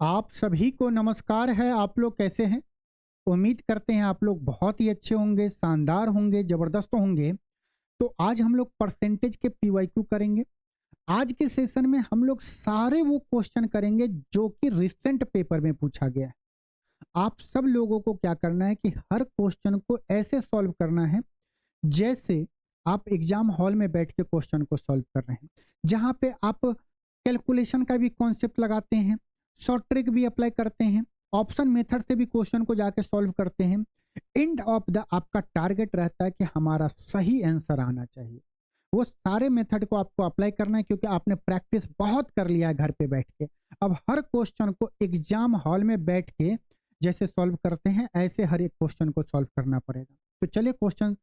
आप सभी को नमस्कार है। आप लोग कैसे हैं? उम्मीद करते हैं आप लोग बहुत ही अच्छे होंगे, शानदार होंगे, जबरदस्त होंगे। तो आज हम लोग परसेंटेज के पीवाईक्यू करेंगे। आज के सेशन में हम लोग सारे वो क्वेश्चन करेंगे जो कि रिसेंट पेपर में पूछा गया है। आप सब लोगों को क्या करना है कि हर क्वेश्चन को ऐसे सॉल्व करना है जैसे आप एग्जाम हॉल में बैठ के क्वेश्चन को सॉल्व कर रहे हैं, जहां पे आप कैलकुलेशन का भी कॉन्सेप्ट लगाते हैं, शॉर्ट ट्रिक भी अप्लाई करते हैं, ऑप्शन मेथड से भी क्वेश्चन को जाके सॉल्व करते हैं। एंड ऑफ द आपका टारगेट रहता है कि हमारा सही आंसर आना चाहिए। वो सारे मेथड को आपको अप्लाई करना है क्योंकि आपने प्रैक्टिस बहुत कर लिया है घर पे बैठ के। अब हर क्वेश्चन को एग्जाम हॉल में बैठ के जैसे सॉल्व करते हैं ऐसे हर एक क्वेश्चन को सॉल्व करना पड़ेगा। तो चलिए क्वेश्चन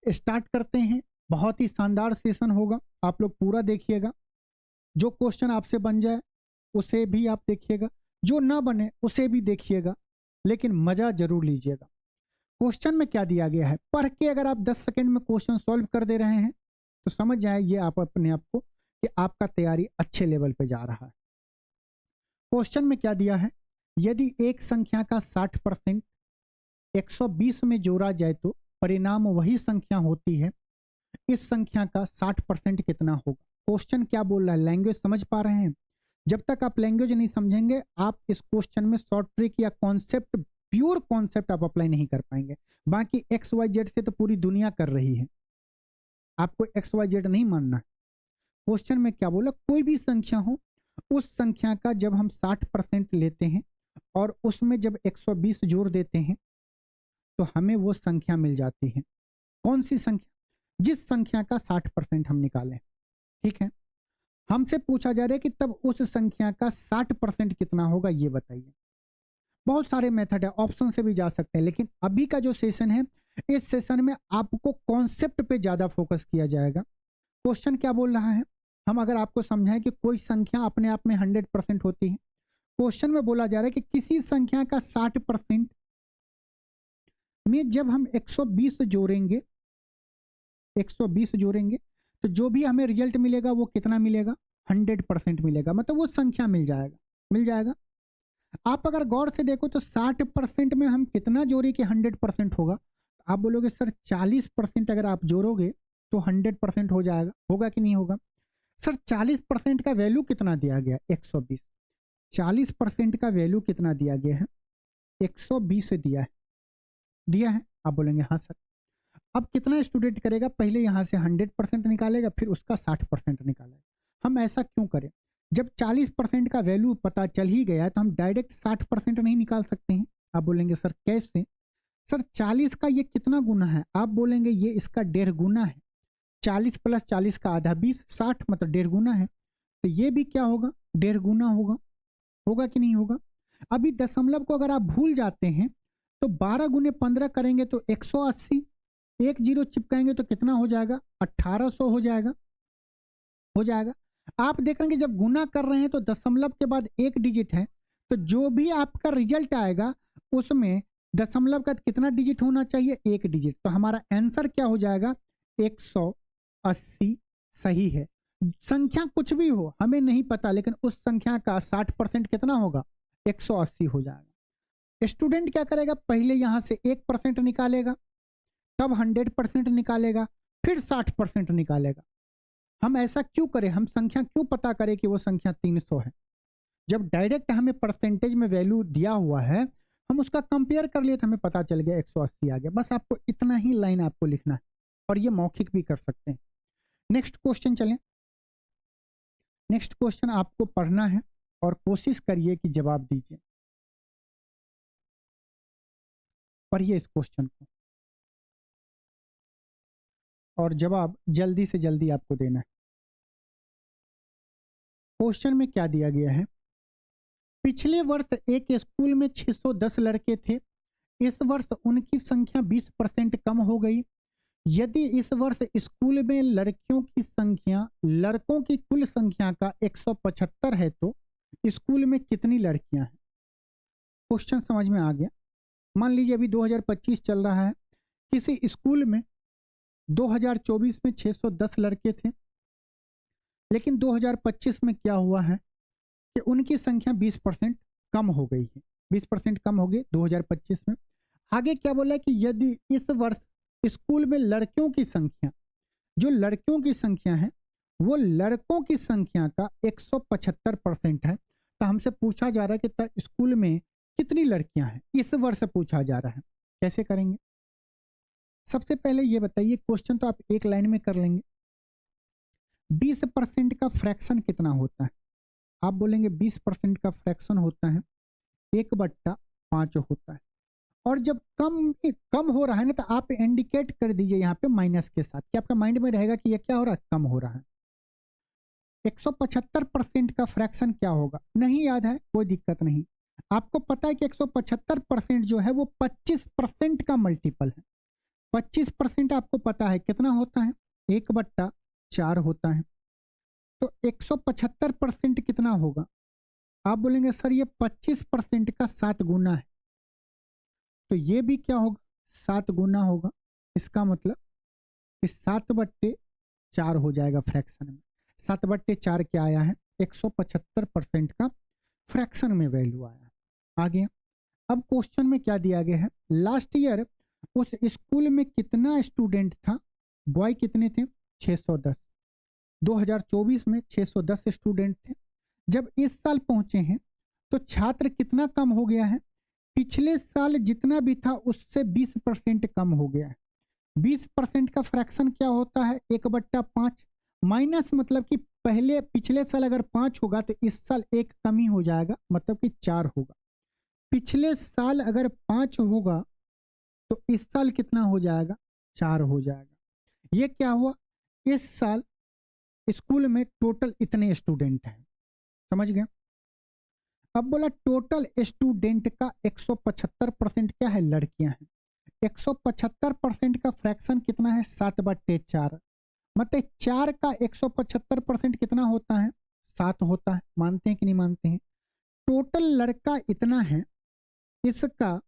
स्टार्ट करते हैं। बहुत ही शानदार सेशन होगा, आप लोग पूरा देखिएगा। जो क्वेश्चन आपसे बन जाए उसे भी आप देखिएगा, जो ना बने उसे भी देखिएगा, लेकिन मजा जरूर लीजिएगा। क्वेश्चन में क्या दिया गया है पढ़ के अगर आप 10 सेकंड में क्वेश्चन सॉल्व कर दे रहे हैं तो समझ जाए ये आप अपने आप को कि आपका तैयारी अच्छे लेवल पे जा रहा है। क्वेश्चन में क्या दिया है, यदि एक संख्या का 60% 120 में जोड़ा जाए तो परिणाम वही संख्या होती है। इस संख्या का 60% कितना होगा? क्वेश्चन क्या बोल रहा है, लैंग्वेज समझ पा रहे हैं? जब तक आप लैंग्वेज नहीं समझेंगे आप इस क्वेश्चन में शॉर्ट ट्रिक या कॉन्सेप्ट, प्योर कॉन्सेप्ट आप अप्लाई नहीं कर पाएंगे। बाकी एक्स वाई जेड से तो पूरी दुनिया कर रही है, आपको एक्स वाई जेड नहीं मानना है। क्वेश्चन में क्या बोला, कोई भी संख्या हो उस संख्या का जब हम 60% लेते हैं और उसमें जब 120 जोड़ देते हैं तो हमें वो संख्या मिल जाती है। कौन सी संख्या? जिस संख्या का 60% हम निकालें। ठीक है, हमसे पूछा जा रहा है कि तब उस संख्या का 60% कितना होगा, ये बताइए। बहुत सारे मेथड है, ऑप्शन से भी जा सकते हैं, लेकिन अभी का जो सेशन है इस सेशन में आपको कॉन्सेप्ट पे ज्यादा फोकस किया जाएगा। क्वेश्चन क्या बोल रहा है, हम अगर आपको समझाएं कि कोई संख्या अपने आप में 100% होती है। क्वेश्चन में बोला जा रहा है कि किसी संख्या का 60% में जब हम 120 जोड़ेंगे, 120 जोड़ेंगे तो जो भी हमें रिजल्ट मिलेगा वो कितना मिलेगा, 100% मिलेगा। मतलब वो संख्या मिल जाएगा, मिल जाएगा। आप अगर गौर से देखो तो 60% में हम कितना जोड़े कि 100% होगा? आप बोलोगे सर 40% अगर आप जोड़ोगे तो 100% हो जाएगा, होगा कि नहीं होगा? सर 40% का वैल्यू कितना दिया गया, 120। 40% का वैल्यू कितना दिया गया है, 120 से दिया है, दिया है। आप बोलेंगे हाँ सर। अब कितना स्टूडेंट करेगा, पहले यहाँ से 100% निकालेगा फिर उसका 60% निकालेगा। हम ऐसा क्यों करें? जब 40% का वैल्यू पता चल ही गया तो हम डायरेक्ट 60% नहीं निकाल सकते हैं। आप बोलेंगे सर कैसे? सर 40 का ये कितना गुना है? आप बोलेंगे ये इसका 1.5 गुना है। 40 प्लस 40 का आधा 20, 60 मतलब 1.5 गुना है। तो ये भी क्या होगा, 1.5 गुना होगा। होगा कि नहीं होगा? अभी दशमलव को अगर आप भूल जाते हैं तो 12 गुने 15 करेंगे तो 180, एक जीरो चिपकाएंगे तो कितना हो जाएगा, 1800 हो जाएगा, हो जाएगा। आप देख रहे हैं कि जब गुना कर रहे हैं तो दशमलव के बाद एक डिजिट है, तो जो भी आपका रिजल्ट आएगा उसमें दशमलव का कितना डिजिट होना चाहिए, एक डिजिट। तो हमारा आंसर क्या हो जाएगा, 180 सही है। संख्या कुछ भी हो हमें नहीं पता, लेकिन उस संख्या का 60% कितना होगा, 180 हो जाएगा। स्टूडेंट क्या करेगा, पहले यहां से 1% निकालेगा, तब 100% निकालेगा, फिर 60% निकालेगा। हम ऐसा क्यों करें, हम संख्या क्यों पता करें कि वो संख्या 300 है? जब डायरेक्ट हमें परसेंटेज में वैल्यू दिया हुआ है, हम उसका कंपेयर कर लिए तो हमें पता चल गया 180 आ गया। बस आपको इतना ही लाइन आपको लिखना है और ये मौखिक भी कर सकते हैं। नेक्स्ट क्वेश्चन चलें। नेक्स्ट क्वेश्चन आपको पढ़ना है और कोशिश करिए कि जवाब दीजिए। पढ़िए इस क्वेश्चन को और जवाब जल्दी से जल्दी आपको देना है। क्वेश्चन में क्या दिया गया है, पिछले वर्ष एक स्कूल में 610 लड़के थे, इस वर्ष उनकी संख्या 20% कम हो गई। यदि इस वर्ष स्कूल में लड़कियों की संख्या लड़कों की कुल संख्या का 175 है तो स्कूल में कितनी लड़कियां हैं? क्वेश्चन समझ में आ गया? मान लीजिए अभी 2025 चल रहा है, किसी स्कूल में 2024 में 610 लड़के थे, लेकिन 2025 में क्या हुआ है कि उनकी संख्या 20% कम हो गई है, 20% कम हो गई 2025 में। आगे क्या बोला है कि यदि इस वर्ष स्कूल में लड़कियों की संख्या, जो लड़कियों की संख्या है वो लड़कों की संख्या का 175% है, तो हमसे पूछा जा रहा है कि स्कूल में कितनी लड़कियां हैं, इस वर्ष पूछा जा रहा है। कैसे करेंगे? सबसे पहले ये बताइए, क्वेश्चन तो आप एक लाइन में कर लेंगे। 20% का फ्रैक्शन कितना होता है? आप बोलेंगे 20% का फ्रैक्शन होता है 1/5 होता है। और जब कम कम हो रहा है ना, तो आप इंडिकेट कर दीजिए यहाँ पे माइनस के साथ, कि आपका माइंड में रहेगा कि ये क्या हो रहा है, कम हो रहा है। 175% का फ्रैक्शन क्या होगा, नहीं याद है, कोई दिक्कत नहीं। आपको पता है कि 175% जो है वो 25% का मल्टीपल है। 25% आपको पता है कितना होता है, 1/4 होता है। तो 175% कितना होगा? आप बोलेंगे सर ये 25% का 7 गुना है, तो ये भी क्या होगा, 7 गुना होगा। इसका मतलब कि 7/4 हो जाएगा फ्रैक्शन में। 7/4 क्या आया है, 175% का फ्रैक्शन में वैल्यू आया है। आगे अब क्वेश्चन में क्या दिया गया है, लास्ट ईयर उस स्कूल में कितना स्टूडेंट था, बॉय कितने थे, 610। 2024 में 610 स्टूडेंट थे। जब इस साल पहुंचे हैं तो छात्र कितना कम हो गया है, पिछले साल जितना भी था उससे 20% कम हो गया है। 20% का फ्रैक्शन क्या होता है, 1/5 माइनस, मतलब कि पहले पिछले साल अगर 5 होगा तो इस साल 1 कमी हो जाएगा, मतलब कि 4 होगा। पिछले साल अगर 5 होगा तो इस साल कितना हो जाएगा, 4 हो जाएगा। ये क्या हुआ, इस साल स्कूल में टोटल इतने स्टूडेंट हैं, समझ गए। अब बोला टोटल स्टूडेंट का 175% क्या है, लड़कियां हैं। 175% का फ्रैक्शन कितना है, 7/4, मतलब 4 का 175% कितना होता है, 7 होता है। मानते हैं कि नहीं मानते हैं? टोटल लड़का इतना है, इसका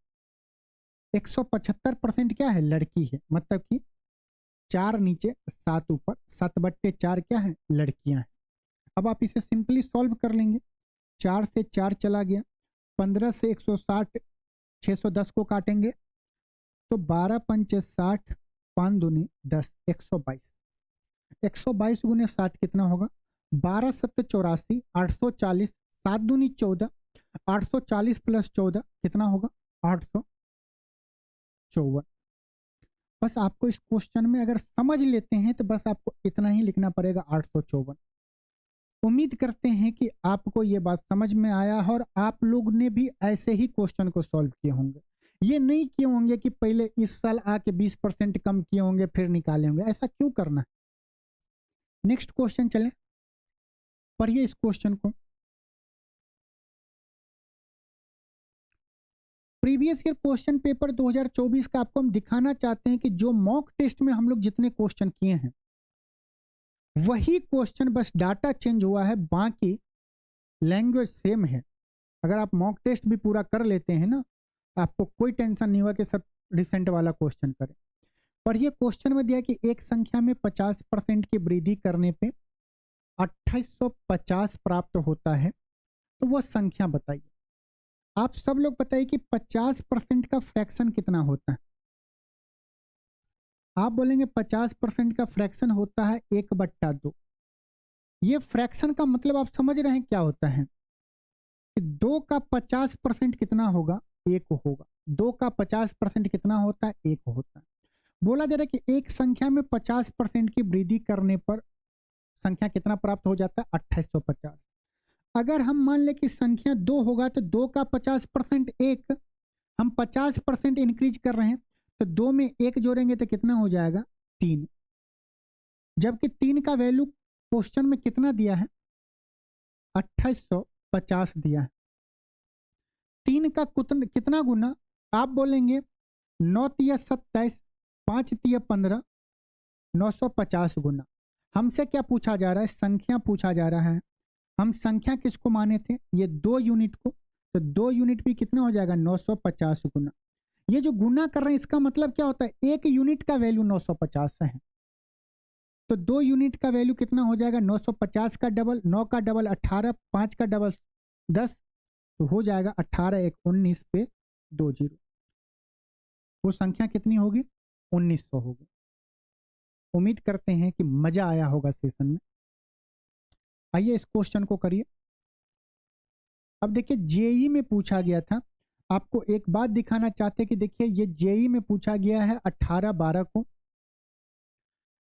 175% क्या है, लड़की है, मतलब कि 4 नीचे 7 ऊपर, 7/4 क्या है, लड़कियां हैं। अब आप इसे सिंपली सॉल्व कर लेंगे। 4 से 4 चला गया, 15 से 160, 610 को काटेंगे तो 12 पंचे 60, 5 दूनी 10, 122। 122 गुने 7 कितना होगा, 12 सत्त 84, 840, 7 दूनी 14, 840 प्लस 14 कितना होगा, 854। बस आपको इस क्वेश्चन में अगर समझ लेते हैं तो बस आपको इतना ही लिखना पड़ेगा, 854। उम्मीद करते हैं कि आपको ये बात समझ में आया और आप लोग ने भी ऐसे ही क्वेश्चन को सॉल्व किए होंगे। ये नहीं किए होंगे कि पहले इस साल आके 20% कम किए होंगे फिर निकाले होंगे, ऐसा क्यों करना है। नेक्स्ट क्वेश्चन चलें, पढ़िए इस क्वेश्चन को। प्रीवियस ईयर क्वेश्चन पेपर 2024 का आपको हम दिखाना चाहते हैं कि जो मॉक टेस्ट में हम लोग जितने क्वेश्चन किए हैं वही क्वेश्चन, बस डाटा चेंज हुआ है, बाकी लैंग्वेज सेम है। अगर आप मॉक टेस्ट भी पूरा कर लेते हैं ना, आपको कोई टेंशन नहीं हुआ कि सब रिसेंट वाला क्वेश्चन करें। पर ये क्वेश्चन में दिया कि एक संख्या में 50% की वृद्धि करने पे 2850 प्राप्त होता है, तो वह संख्या बताइए। आप सब लोग बताइए कि 50% का फ्रैक्शन कितना होता है। आप बोलेंगे 50% का फ्रैक्शन होता है 1/2। ये फ्रैक्शन का मतलब आप समझ रहे हैं क्या होता है कि 2 का 50% कितना होगा, 1 होगा। 2 का 50% कितना होता है, 1 होता है। बोला जा रहा है कि एक संख्या में 50% की वृद्धि करने पर संख्या कितना प्राप्त हो जाता है, 2850। अगर हम मान ले कि संख्या 2 होगा तो 2 का 50% 1, हम 50% इंक्रीज कर रहे हैं तो 2 में 1 जोड़ेंगे तो कितना हो जाएगा, 3। जबकि 3 का वैल्यू क्वेश्चन में कितना दिया है, 2850 दिया है। 3 का कितना गुना, आप बोलेंगे 9 तिया 27, 5 तिया 15, 950 गुना। हमसे क्या पूछा जा रहा है, संख्या पूछा जा रहा है। हम संख्या किसको माने थे, ये 2 यूनिट को, तो 2 यूनिट भी कितना हो जाएगा, 950 गुना। ये जो गुना कर रहे हैं इसका मतलब क्या होता है, 1 यूनिट का वैल्यू 950 है, तो 2 यूनिट का वैल्यू कितना हो जाएगा, 950 का डबल, 9 का डबल 18, 5 का डबल 10, तो हो जाएगा 18 एक 19 पे 2 जीरो। वो संख्या कितनी होगी? 1900 होगी। उम्मीद करते हैं कि मजा आया होगा सेशन में। आइए इस क्वेश्चन को करिए। अब देखिए जेई में पूछा गया था। आपको एक बात दिखाना चाहते हैं कि देखिए ये जेई में पूछा गया है 18/12 को।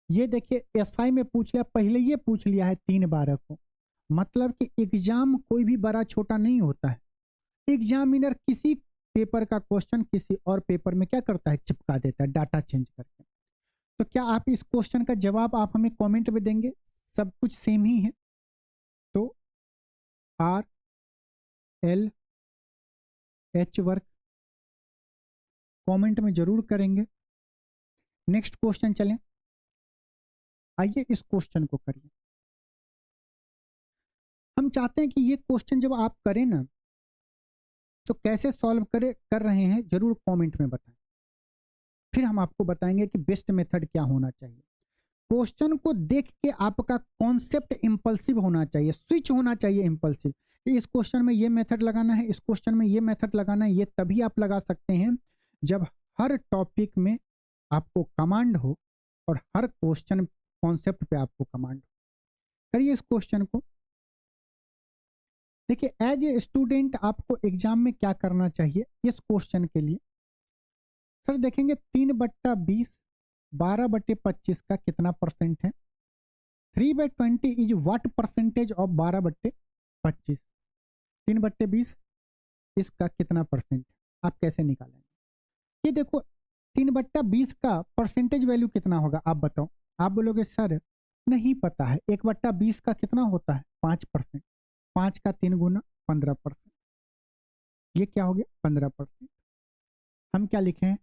ये देखिए एसआई में पूछ लिया, पहले ये पूछ लिया है 3/12 को। मतलब कि एग्जाम कोई भी बड़ा छोटा नहीं होता है। एग्जामिनर किसी पेपर का क्वेश्चन किसी और पेपर में क्या करता है? चिपका देता है डाटा चेंज करके। तो क्या आप इस क्वेश्चन का जवाब आप हमें कमेंट में देंगे? सब कुछ सेम ही है। तो R L H work comment में जरूर करेंगे। नेक्स्ट क्वेश्चन चलें। आइए इस क्वेश्चन को करिए। हम चाहते हैं कि ये क्वेश्चन जब आप करें ना तो कैसे सॉल्व कर रहे हैं जरूर कमेंट में बताएं। फिर हम आपको बताएंगे कि बेस्ट मेथड क्या होना चाहिए। क्वेश्चन को देख के आपका कॉन्सेप्ट इंपल्सिव होना चाहिए, स्विच होना चाहिए इंपल्सिव। इस क्वेश्चन में ये मेथड लगाना है, इस क्वेश्चन में ये मेथड लगाना है। ये तभी आप लगा सकते हैं जब हर टॉपिक में आपको कमांड हो और हर क्वेश्चन कॉन्सेप्ट पे आपको कमांड हो। करिए इस क्वेश्चन को। देखिए एज ए स्टूडेंट आपको एग्जाम में क्या करना चाहिए इस क्वेश्चन के लिए। सर देखेंगे 3/20 12/25 का कितना परसेंट है? 3/20 इज व्हाट परसेंटेज ऑफ 12/25? 3/20 इसका कितना परसेंट? आप कैसे निकालेंगे? ये देखो 3/20 का परसेंटेज वैल्यू कितना होगा आप बताओ। आप बोलोगे सर नहीं पता है। 1/20 का कितना होता है? 5%। 5 का 3 गुना 15%। ये क्या हो गया? 15%। हम क्या लिखे हैं?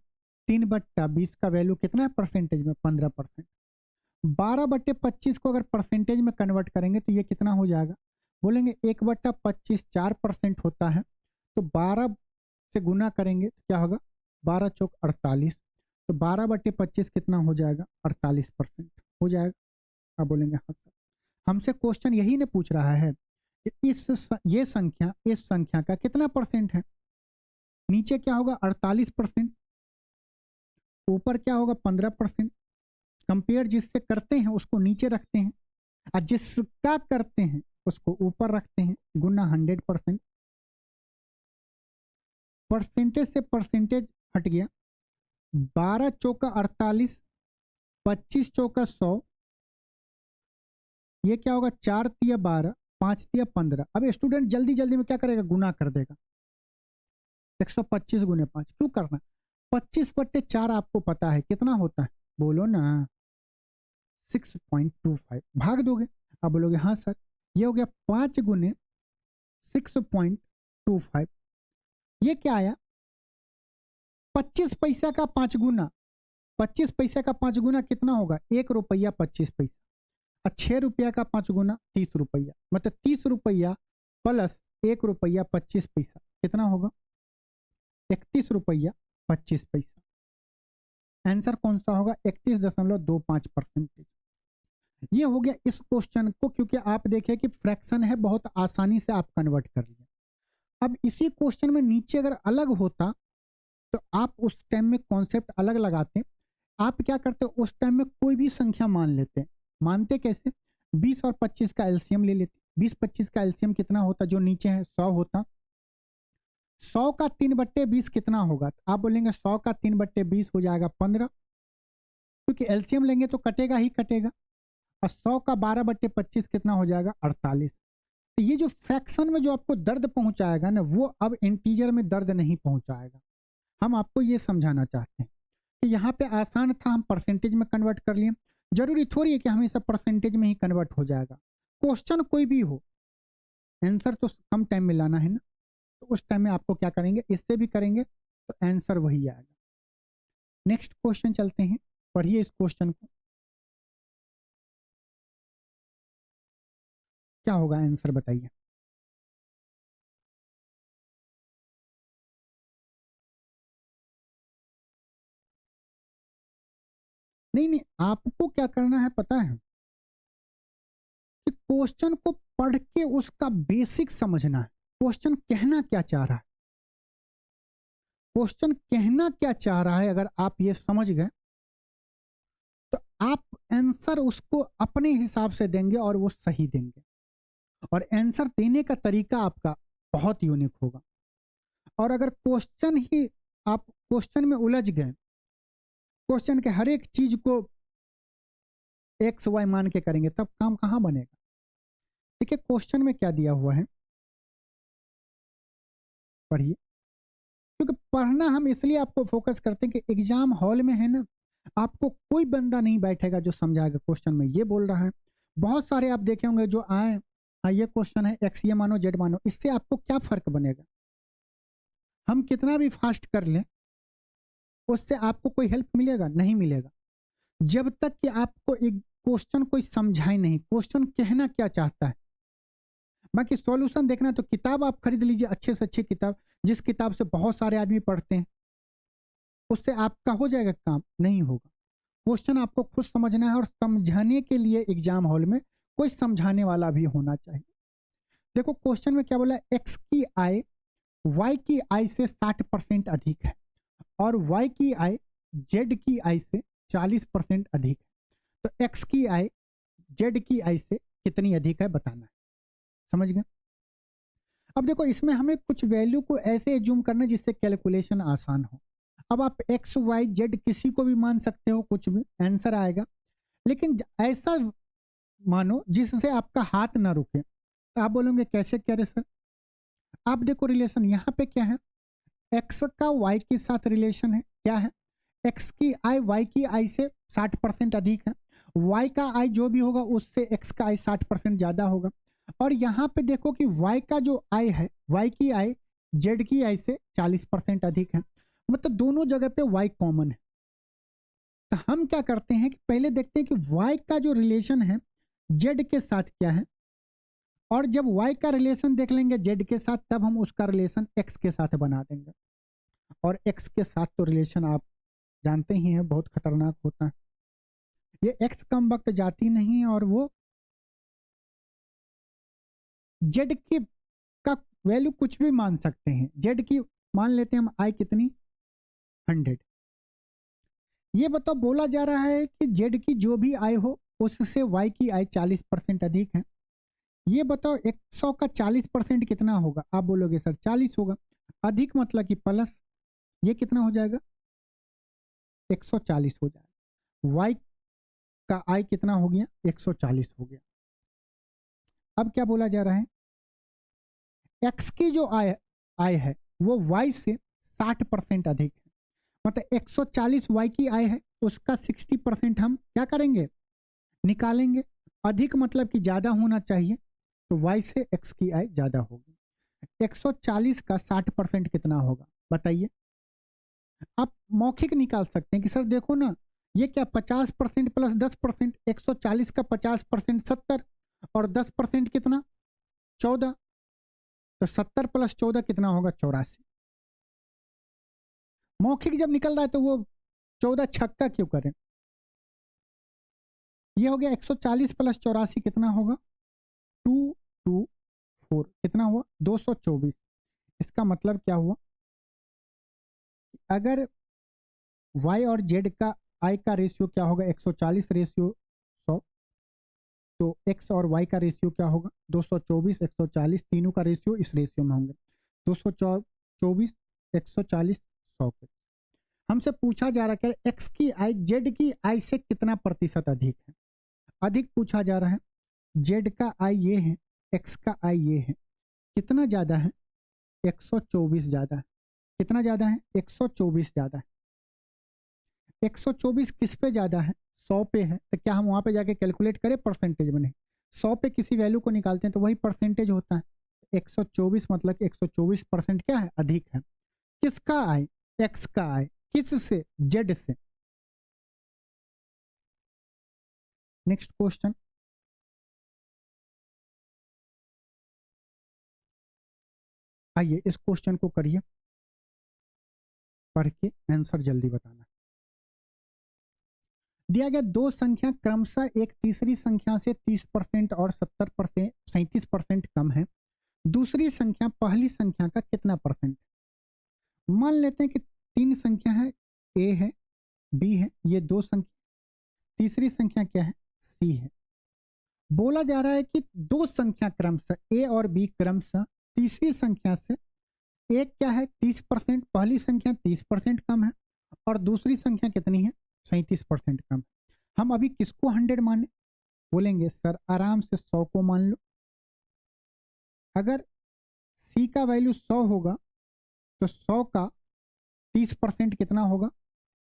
3/20 का वैल्यू कितना है परसेंटेज में? 15%। 12/25 को अगर परसेंटेज में कन्वर्ट करेंगे तो ये कितना हो जाएगा? बोलेंगे 1/25 4% होता है। तो 12 से गुना करेंगे तो क्या होगा? 12 चौक 48। तो 12/25 कितना हो जाएगा? 48% हो जाएगा। आप बोलेंगे हाँ सर। हमसे क्वेश्चन यही ने पूछ रहा है कि ये संख्या इस संख्या का कितना परसेंट है। नीचे क्या होगा? 48%। ऊपर क्या होगा? 15%। कंपेयर जिससे करते हैं उसको नीचे रखते हैं और जिसका करते हैं उसको ऊपर रखते हैं। गुना 100%। परसेंटेज से परसेंटेज हट गया। 12 चौका 48, 25 चौका 100। ये क्या होगा? 4 तिया 12, 5 तिया 15। अब स्टूडेंट जल्दी जल्दी में क्या करेगा? गुना कर देगा। 125 गुने 5 क्यों करना? 25/4 आपको पता है कितना होता है? बोलो ना। 6.25 भाग दोगे। अब बोलोगे हाँ सर। ये हो गया 5 गुने 6.25। ये क्या आया? 25 पैसा का 5 गुना। 25 पैसा का 5 गुना कितना होगा? 1 रुपया 25 पैसा। और 6 रुपया का 5 गुना 30 रुपया। मतलब 30 रुपया प्लस 1 रुपया 25 पैसा कितना होगा? 31 रुपया 25 पैसा। आंसर कौन सा होगा? 31.25%। ये हो गया इस क्वेश्चन को, क्योंकि आप देखें कि फ्रैक्शन है, बहुत आसानी से आप कन्वर्ट कर लिए। अब इसी क्वेश्चन में नीचे अगर अलग होता तो आप उस टाइम में कॉन्सेप्ट अलग लगाते। आप क्या करते? उस टाइम में कोई भी संख्या मान लेते। मानते कैसे? 20 और 25 का एलसीएम ले लेते। 20-25 का एलसीएम कितना होता? जो नीचे है 100 होता। 100 का 3/20 कितना होगा? आप बोलेंगे 100 का 3/20 हो जाएगा 15, क्योंकि एलसीएम लेंगे तो कटेगा ही कटेगा। और 100 का 12/25 कितना हो जाएगा? 48। तो ये जो फ्रैक्शन में जो आपको दर्द पहुंचाएगा ना, वो अब इंटीजर में दर्द नहीं पहुंचाएगा। हम आपको ये समझाना चाहते हैं कि यहाँ पे आसान था, हम परसेंटेज में कन्वर्ट कर लिए। जरूरी थोड़ी है कि हमेशा परसेंटेज में ही कन्वर्ट हो जाएगा। क्वेश्चन कोई भी हो, आंसर तो कम टाइम में लाना है ना। तो उस टाइम में आपको क्या करेंगे? इससे भी करेंगे तो आंसर वही आएगा। नेक्स्ट क्वेश्चन चलते हैं। पढ़िए इस क्वेश्चन को। क्या होगा आंसर बताइए। नहीं नहीं, आपको क्या करना है पता है? कि क्वेश्चन को पढ़ के उसका बेसिक समझना है। क्वेश्चन कहना क्या चाह रहा है, क्वेश्चन कहना क्या चाह रहा है, अगर आप ये समझ गए तो आप आंसर उसको अपने हिसाब से देंगे और वो सही देंगे, और आंसर देने का तरीका आपका बहुत यूनिक होगा। और अगर क्वेश्चन ही आप क्वेश्चन में उलझ गए, क्वेश्चन के हर एक चीज को एक्स वाई मान के करेंगे, तब काम कहां बनेगा। देखिए क्वेश्चन में क्या दिया हुआ है, पढ़िए, क्योंकि पढ़ना हम इसलिए आपको फोकस करते हैं कि एग्जाम हॉल में है ना, आपको कोई बंदा नहीं बैठेगा जो समझाएगा क्वेश्चन में ये बोल रहा है। बहुत सारे आप देखे होंगे जो आए, हाँ ये क्वेश्चन है एक्स ये मानो जेड मानो, इससे आपको क्या फर्क बनेगा। हम कितना भी फास्ट कर लें उससे आपको कोई हेल्प मिलेगा, नहीं मिलेगा, जब तक कि आपको एक क्वेश्चन कोई समझाए नहीं, क्वेश्चन कहना क्या चाहता है। बाकी सॉल्यूशन देखना है तो किताब आप खरीद लीजिए, अच्छे से अच्छी किताब, जिस किताब से बहुत सारे आदमी पढ़ते हैं, उससे आपका हो जाएगा काम, नहीं होगा। क्वेश्चन आपको खुद समझना है, और समझाने के लिए एग्जाम हॉल में कोई समझाने वाला भी होना चाहिए। देखो क्वेश्चन में क्या बोला, एक्स की आय वाई की आय से 60% अधिक है, और वाई की आय जेड की आय से 40% अधिक है। तो एक्स की आय जेड की आय से कितनी अधिक है बताना है, समझ गए। अब देखो इसमें हमें कुछ वैल्यू को ऐसे एज्यूम करना है जिससे कैलकुलेशन आसान हो। अब आप एक्स वाई जेड किसी को भी मान सकते हो, कुछ भी आंसर आएगा, लेकिन ऐसा मानो जिससे आपका हाथ ना रुके। तो आप बोलोगे कैसे, क्या रे सर। आप देखो रिलेशन यहाँ पे क्या है, एक्स का वाई के साथ रिलेशन है, क्या है, एक्स की आय वाई की आय से 60% अधिक है, वाई का आय जो भी होगा उससे एक्स का आय 60% ज्यादा होगा। और यहाँ पे देखो कि वाई का जो आय है, वाई की आय जेड की आय से 40% अधिक है, मतलब दोनों जगह पे वाई कॉमन है। तो हम क्या करते हैं कि पहले देखते हैं कि वाई का जो रिलेशन है जेड के साथ क्या है, और जब वाई का रिलेशन देख लेंगे जेड के साथ, तब हम उसका रिलेशन एक्स के साथ बना देंगे। और एक्स के साथ तो रिलेशन आप जानते ही हैं बहुत खतरनाक होता है, ये एक्स कम वक्त जाती नहीं, और वो जेड की का वैल्यू कुछ भी मान सकते हैं। जेड की मान लेते हैं हम आई कितनी, 100। ये बताओ बोला जा रहा है कि जेड की जो भी आय हो उससे वाई की आय 40% अधिक है। ये बताओ 100 का 40% कितना होगा, आप बोलोगे सर 40 होगा, अधिक मतलब कि प्लस, ये कितना हो जाएगा 140 हो जाएगा। वाई का आय कितना हो गया 140 हो गया। अब क्या बोला जा रहा है, एक्स की जो आय आय है वो वाई से 60% अधिक है, मतलब 140 वाई की आय है, उसका 60% हम क्या करेंगे, निकालेंगे। अधिक मतलब कि ज्यादा होना चाहिए, तो वाई से एक्स की आय ज्यादा होगी। 140 का 60% कितना होगा बताइए। आप मौखिक निकाल सकते हैं कि सर देखो ना, ये क्या 50% प्लस 10%, 140 का 50% 70, और 10% कितना 14, तो 70 प्लस 14 कितना होगा 84। मौखिक जब निकल रहा है तो वो 14 छक्का क्यों करें। ये हो गया 140 प्लस 84 कितना होगा 224, कितना हुआ 224। इसका मतलब क्या हुआ, अगर y और z का i का रेशियो क्या होगा 140 रेशियो 100, तो x और y का रेशियो क्या होगा 224 140, तीनों का रेशियो इस रेशियो में होंगे 224 140 100 पे। हमसे पूछा जा रहा है x की आय z की आय से कितना प्रतिशत अधिक है, अधिक पूछा जा रहा है। z का आय ये है, x का आय ये है, कितना ज्यादा है 124 ज्यादा है, कितना ज्यादा है 124 ज्यादा है। 124 किस पे ज्यादा है 100 पे है, तो क्या हम वहां पे जाके कैलकुलेट करें परसेंटेज में, नहीं, 100 पे किसी वैल्यू को निकालते हैं तो वही परसेंटेज होता है। 124 मतलब 124% क्या है अधिक है, किसका आय एक्स का आय, किस से जेड से। नेक्स्ट क्वेश्चन, आइए इस क्वेश्चन को करिए, पढ़ के आंसर जल्दी बताना। दिया गया दो संख्या क्रमशः एक तीसरी संख्या से 30% और 70% 37% कम है, दूसरी संख्या पहली संख्या का कितना परसेंट। मान लेते हैं कि तीन संख्या है, ए है, बी है, ये दो संख्या, तीसरी संख्या क्या है, सी है। बोला जा रहा है कि दो संख्या क्रमशः ए और बी क्रमशः तीसरी संख्या से एक क्या है 30%, पहली संख्या 30% कम है और दूसरी संख्या कितनी है 37% कम है। हम अभी किसको 100 माने, बोलेंगे सर आराम से 100 को मान लो। अगर सी का वैल्यू 100 होगा तो 100 का 30% कितना होगा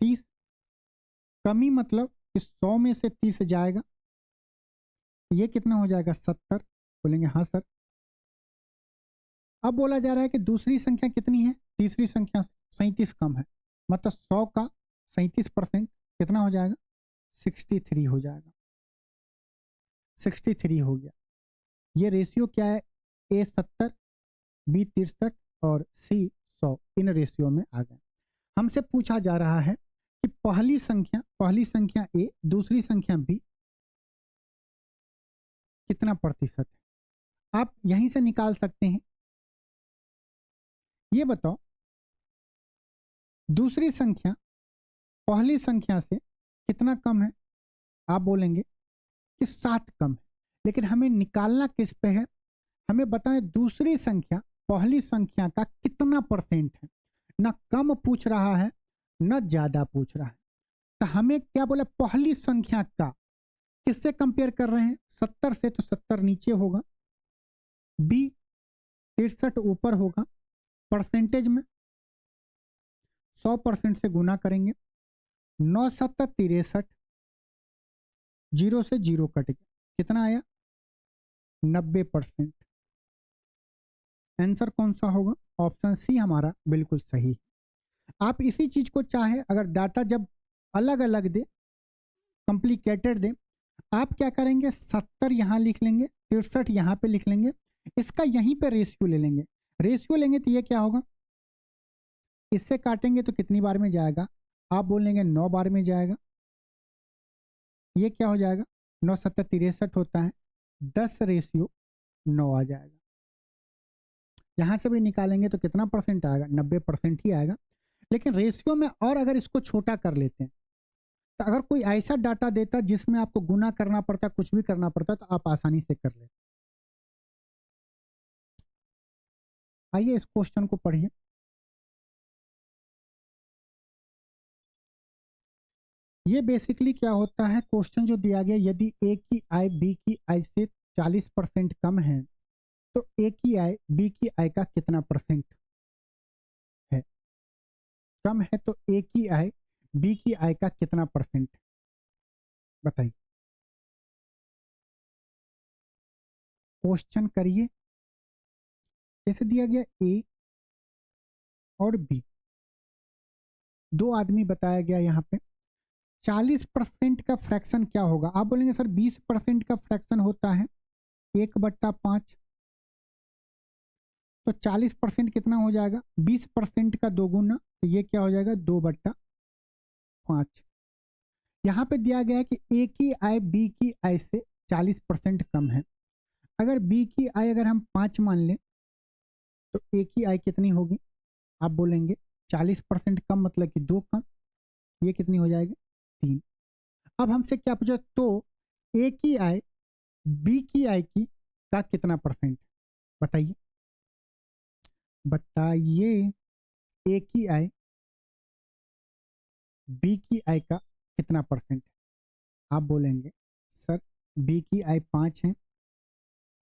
30। कमी मतलब कि 100 में से 30 जाएगा, ये कितना हो जाएगा 70। बोलेंगे हाँ सर। अब बोला जा रहा है कि दूसरी संख्या कितनी है, तीसरी संख्या से 37 कम है, मतलब 100 का 37% कितना हो जाएगा 63 हो जाएगा। 63 हो गया। ये रेशियो क्या है, ए 70, बी 63 और सी 100, इन रेशियो में आ गए। हमसे पूछा जा रहा है कि पहली संख्या ए, दूसरी संख्या बी कितना प्रतिशत है। आप यहीं से निकाल सकते हैं। ये बताओ दूसरी संख्या पहली संख्या से कितना कम है। आप बोलेंगे कि 7 कम है, लेकिन हमें निकालना किस पे है, हमें बताना दूसरी संख्या पहली संख्या का कितना परसेंट है। ना कम पूछ रहा है ना ज्यादा पूछ रहा है, तो हमें क्या बोला पहली संख्या का किससे कंपेयर कर रहे हैं 70 से, तो 70 नीचे होगा, बी 63 ऊपर होगा। परसेंटेज में 100% से गुना करेंगे, 9 7 63, जीरो से जीरो कट गया, कितना आया 90%। आंसर कौन सा होगा, ऑप्शन सी हमारा बिल्कुल सही। आप इसी चीज को चाहे अगर डाटा जब अलग अलग दे, कॉम्प्लिकेटेड दे, आप क्या करेंगे 70 यहां लिख लेंगे, 63 यहां पे लिख लेंगे, इसका यहीं पे रेशियो ले लेंगे। रेशियो लेंगे तो ये क्या होगा, इससे काटेंगे तो कितनी बार में जाएगा, आप बोलेंगे 9 बार में जाएगा। ये क्या हो जाएगा 9 7 63 होता है, 10:9 आ जाएगा। यहां से भी निकालेंगे तो कितना परसेंट आएगा 90% ही आएगा। लेकिन रेशियो में और अगर इसको छोटा कर लेते हैं, तो अगर कोई ऐसा डाटा देता जिसमें आपको गुना करना पड़ता, कुछ भी करना पड़ता, तो आप आसानी से कर लेते। आइए इस क्वेश्चन को पढ़िए। ये बेसिकली क्या होता है, क्वेश्चन जो दिया गया, यदि ए की आय बी की आय से 40% कम है तो ए की आय बी की आय का कितना परसेंट है। कम है तो ए की आय बी की आय का कितना परसेंट, बताइए। क्वेश्चन करिए। जैसे दिया गया ए और बी, दो आदमी बताया गया यहाँ पे। 40% का फ्रैक्शन क्या होगा, आप बोलेंगे सर 20% का फ्रैक्शन होता है 1/5, तो 40% कितना हो जाएगा 20% का दोगुना, तो ये क्या हो जाएगा 2/5। यहाँ पे दिया गया है कि ए की आय बी की आय से 40% कम है। अगर बी की आय अगर हम 5 मान लें तो ए की आय कितनी होगी, आप बोलेंगे 40% कम मतलब कि 2 कम, ये कितनी हो जाएगी 3। अब हमसे क्या पूछा, तो ए की आय बी की आय की का कितना परसेंट, बताइए। बताइए ए की आय बी की आय का कितना परसेंट है। आप बोलेंगे सर बी की आय 5 है,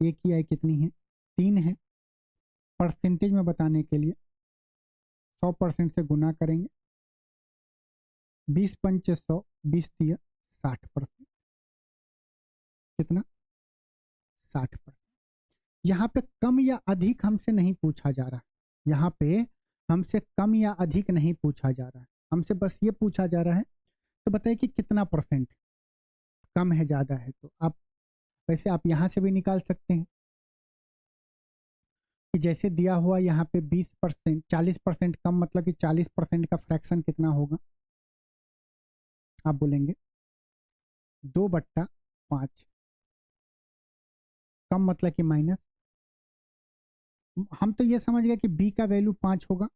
ए की आय कितनी है 3 है। परसेंटेज में बताने के लिए 100% से गुना करेंगे, 20 पंचे 100, 20 दिया 60%, कितना 60%। यहाँ पे कम या अधिक हमसे नहीं पूछा जा रहा, यहाँ पे हमसे कम या अधिक नहीं पूछा जा रहा है, हमसे बस ये पूछा जा रहा है तो बताइए कि कितना परसेंट कम है ज़्यादा है। तो आप वैसे आप यहाँ से भी निकाल सकते हैं कि जैसे दिया हुआ यहाँ पे 20%, 40% कम मतलब कि 40% का फ्रैक्शन कितना होगा, आप बोलेंगे 2/5, कम मतलब कि माइनस, हम तो ये समझ गए कि बी का वैल्यू 5 होगा,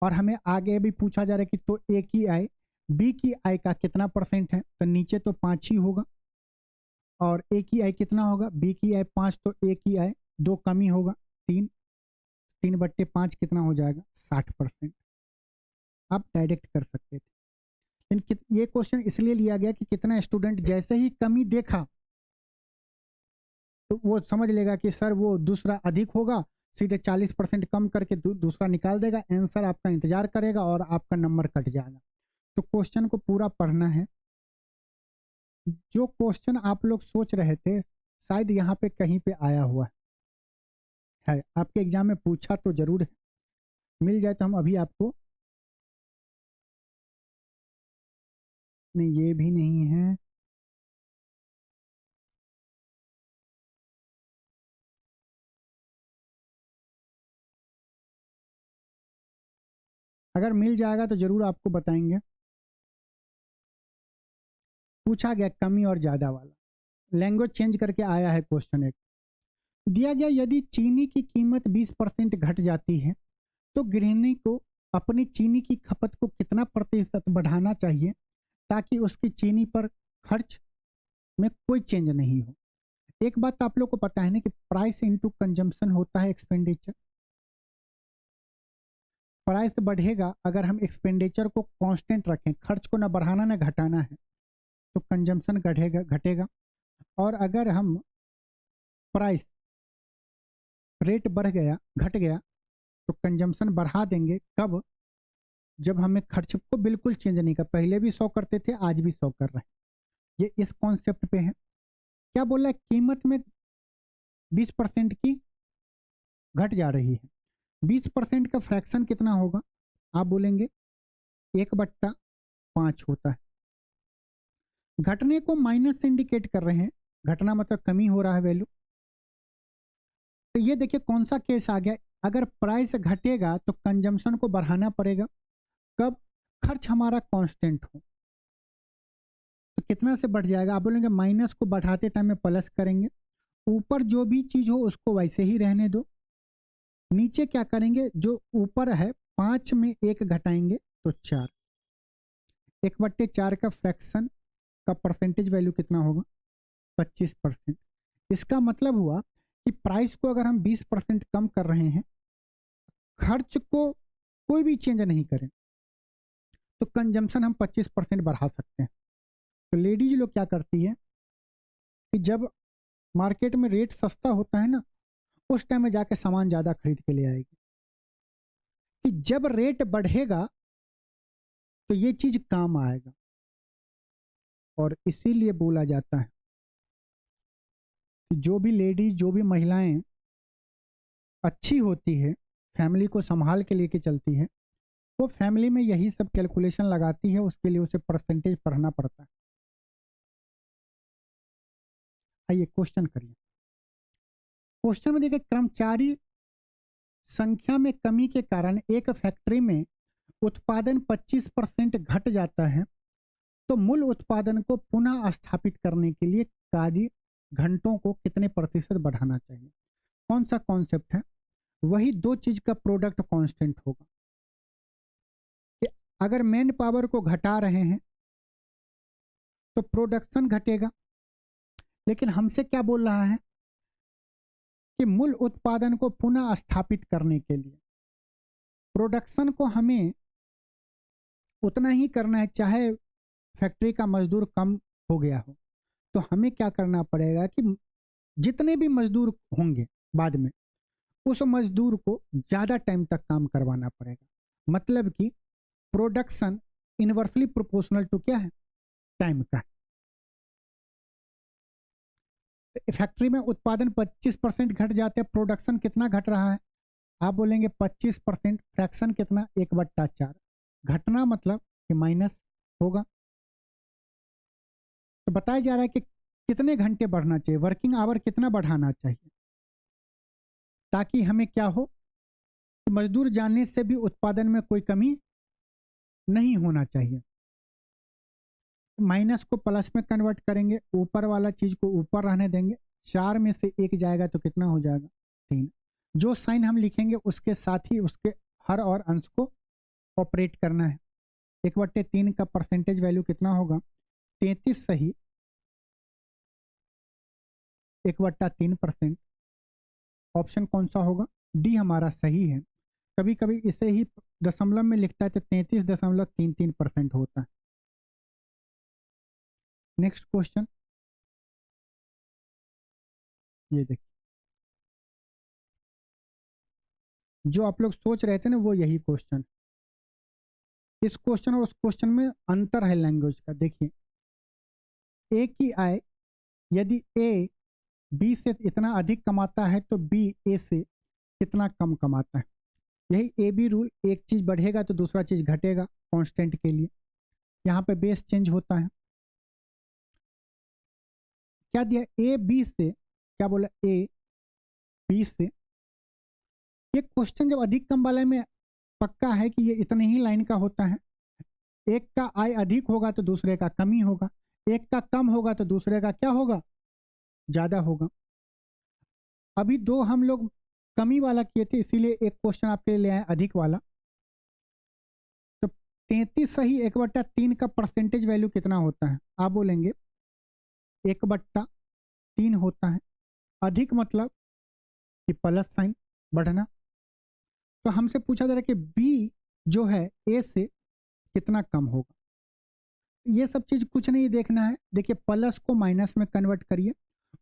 और हमें आगे भी पूछा जा रहा है कि तो ए की आय, बी की आय का कितना परसेंट है, तो नीचे तो 5 ही होगा, और ए की आय कितना होगा, बी की आय 5, तो ए की आय 2 कम ही होगा, 3, 3/5 कितना हो जाएगा, 60%। आप डायरेक्ट कर सकते थे, लेकिन ये क्वेश्चन इसलिए लिया गया कि कितना स्टूडेंट जैसे ही कमी देखा तो वो समझ लेगा कि सर वो दूसरा अधिक होगा, सीधे 40% कम करके दूसरा निकाल देगा, आंसर आपका इंतजार करेगा और आपका नंबर कट जाएगा। तो क्वेश्चन को पूरा पढ़ना है। जो क्वेश्चन आप लोग सोच रहे थे शायद यहाँ पे कहीं पे आया हुआ है, आपके एग्जाम में पूछा तो जरूर है, मिल जाए तो हम अभी आपको, नहीं ये भी नहीं है, अगर मिल जाएगा तो जरूर आपको बताएंगे। पूछा गया कमी और ज्यादा वाला, लैंग्वेज चेंज करके आया है क्वेश्चन। एक दिया गया यदि चीनी की कीमत 20% घट जाती है तो गृहिणी को अपनी चीनी की खपत को कितना प्रतिशत बढ़ाना चाहिए ताकि उसकी चीनी पर खर्च में कोई चेंज नहीं हो। एक बात तो आप लोग को पता है ना कि प्राइस इनटू कंजम्पशन होता है एक्सपेंडिचर। प्राइस बढ़ेगा अगर हम एक्सपेंडिचर को कांस्टेंट रखें, खर्च को ना बढ़ाना ना घटाना है, तो कंजम्पशन घटेगा घटेगा। और अगर हम प्राइस रेट बढ़ गया घट गया तो कंजम्पशन बढ़ा देंगे, कब, जब हमें खर्च को बिल्कुल चेंज नहीं कर, पहले भी 100 करते थे आज भी 100 कर रहे हैं। ये इस कॉन्सेप्ट पे है। क्या बोला है, कीमत में 20% की घट जा रही है, 20% का फ्रैक्शन कितना होगा, आप बोलेंगे 1/5 होता है। घटने को माइनस से इंडिकेट कर रहे हैं, घटना मतलब कमी हो रहा है वैल्यू। तो ये देखिए कौन सा केस आ गया, अगर प्राइस घटेगा तो कंजम्पशन को बढ़ाना पड़ेगा, कब, खर्च हमारा कांस्टेंट हो, तो कितना से बढ़ जाएगा, आप बोलेंगे माइनस को बढ़ाते टाइम में प्लस करेंगे, ऊपर जो भी चीज हो उसको वैसे ही रहने दो, नीचे क्या करेंगे, जो ऊपर है 5 में 1 घटाएंगे तो 4, 1/4 का फ्रैक्शन का परसेंटेज वैल्यू कितना होगा, 25%। इसका मतलब हुआ कि प्राइस को अगर हम 20% कम कर रहे हैं, खर्च को कोई भी चेंज नहीं करें, तो कंजम्पशन हम 25% बढ़ा सकते हैं। तो लेडीज लोग क्या करती है कि जब मार्केट में रेट सस्ता होता है ना, उस टाइम में जाके सामान ज्यादा खरीद के ले आएगी, कि जब रेट बढ़ेगा तो ये चीज काम आएगा। और इसीलिए बोला जाता है कि जो भी लेडीज, जो भी महिलाएं अच्छी होती है, फैमिली को संभाल के लेके चलती है, वो फैमिली में यही सब कैलकुलेशन लगाती है, उसके लिए उसे परसेंटेज पढ़ना पड़ता है। आइए क्वेश्चन करिए। क्वेश्चन में देखिए, कर्मचारी संख्या में कमी के कारण एक फैक्ट्री में उत्पादन 25% घट जाता है, तो मूल उत्पादन को पुनः स्थापित करने के लिए कार्य घंटों को कितने प्रतिशत बढ़ाना चाहिए। कौन सा कॉन्सेप्ट है, वही दो चीज का प्रोडक्ट कांस्टेंट होगा, कि अगर मैन पावर को घटा रहे हैं तो प्रोडक्शन घटेगा, लेकिन हमसे क्या बोल रहा है कि मूल उत्पादन को पुनः स्थापित करने के लिए प्रोडक्शन को हमें उतना ही करना है, चाहे फैक्ट्री का मजदूर कम हो गया हो, तो हमें क्या करना पड़ेगा कि जितने भी मजदूर होंगे बाद में, उस मजदूर को ज्यादा टाइम तक काम करवाना पड़ेगा। मतलब कि प्रोडक्शन इनवर्सली प्रोपोर्शनल टू क्या है, टाइम का। फैक्ट्री में उत्पादन 25% घट जाते हैं, प्रोडक्शन कितना घट रहा है, आप बोलेंगे 25%, फ्रैक्शन कितना, 1/4। घटना मतलब कि माइनस होगा। तो बताया जा रहा है कि कितने घंटे बढ़ना चाहिए, वर्किंग आवर कितना बढ़ाना चाहिए, ताकि हमें क्या हो, मजदूर जाने से भी उत्पादन में कोई कमी नहीं होना चाहिए। माइनस को प्लस में कन्वर्ट करेंगे, ऊपर वाला चीज को ऊपर रहने देंगे, 4 में से 1 जाएगा तो कितना हो जाएगा, 3। जो साइन हम लिखेंगे उसके साथ ही उसके हर और अंश को ऑपरेट करना है। 1/3 का परसेंटेज वैल्यू कितना होगा? 33 सही 1/3%। ऑप्शन कौन सा होगा? डी हमारा सही है। कभी कभी इसे ही दशमलव में लिखता है तो 33.33% होता है। नेक्स्ट क्वेश्चन ये देखिए, जो आप लोग सोच रहे थे ना वो यही क्वेश्चन। इस क्वेश्चन और उस क्वेश्चन में अंतर है लैंग्वेज का। देखिए, ए की आय यदि ए बी से इतना अधिक कमाता है तो बी ए से कितना कम कमाता है। यही ए बी रूल, एक चीज बढ़ेगा तो दूसरा चीज घटेगा कांस्टेंट के लिए। यहाँ पे बेस चेंज होता है। क्या दिया? ए बी से, क्या बोला? ए बी से। ये क्वेश्चन जब अधिक कम वाले में पक्का है कि ये इतने ही लाइन का होता है। एक का आय अधिक होगा तो दूसरे का कम ही होगा, एक का कम होगा तो दूसरे का क्या होगा? ज्यादा होगा। अभी दो हम लोग कमी वाला किए थे, इसीलिए एक क्वेश्चन आपके लिए ले आए अधिक वाला। तो 33 सही 1/3 का परसेंटेज वैल्यू कितना होता है? आप बोलेंगे 1/3 होता है। अधिक मतलब कि प्लस साइन बढ़ना। तो हमसे पूछा जा रहा है कि बी जो है ए से कितना कम होगा। ये सब चीज कुछ नहीं देखना है। देखिए, प्लस को माइनस में कन्वर्ट करिए।